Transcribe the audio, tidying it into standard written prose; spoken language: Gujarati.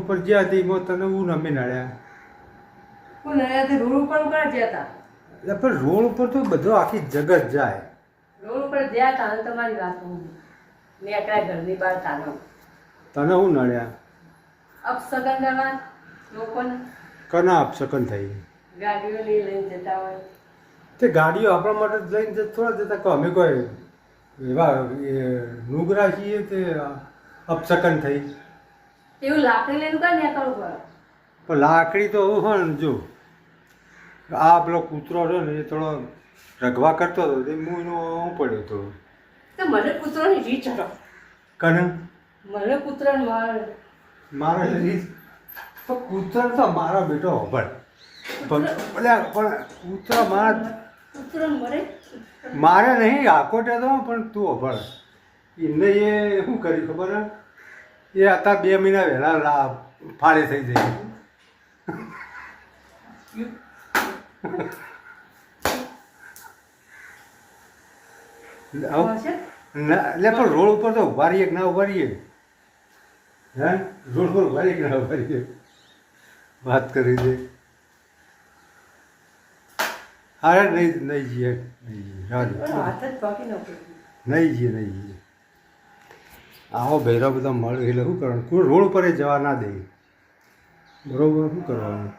ઉપર જ્યાં હતી એમાં તને હું નમી નડ્યા. હું નયા રોડ ઉપર ગયા હતા. એટલે પણ રોડ ઉપર તો બધો આખી જગત જાય. રોડ ઉપર ગયા હતા અને તમારી વાત હું મેં એકલા ઘરની બહાર ચાલો તને હું નડ્યા? અપસગન કરવા લોકોને કના અપશકન થઈ? ગાડીઓ લઈને જતા હોય. તે ગાડીઓ આપણા માટે જ લઈને થોડા જતા કે અમે કોઈ એવા નુગરા છીએ તે અપશકન થઈ. એવું લાકડી લઈને કાં નીકળવું પડે? પણ લાકડી તો હું હોય ને જો આ પેલો કૂતરો રહ્યો ને એ થોડો રગવા કરતો હતો તે હું એનો હું પડ્યો હતો. તો મને કૂતરોની રીચ હતો. કને મને કૂતરાને મારા રીત પણ કૂતરો તો મારા બેટો હબળ પણ કૂતરો કૂતરાને મરે મારે નહીં આકોટે તો પણ તું હબળ એમને એ શું કર્યું ખબર હે? એ હતા 2 મહિના વહેલા ફાળે થઈ જાય. એટલે પણ રોડ ઉપર તો ઉભા રહીએ કે ના ઉભા રહીએ? હે રોડ પર ઉભા રહીએ કે ના ઉભા રહીએ? વાત કરી દે. અરે નહીં જઈએ નહીં જઈએ. આવો ભૈરવ બધા મળે એટલે શું કરવાનું? કોઈ રોડ ઉપર જવા ના દે. બરોબર, શું કરવાનું?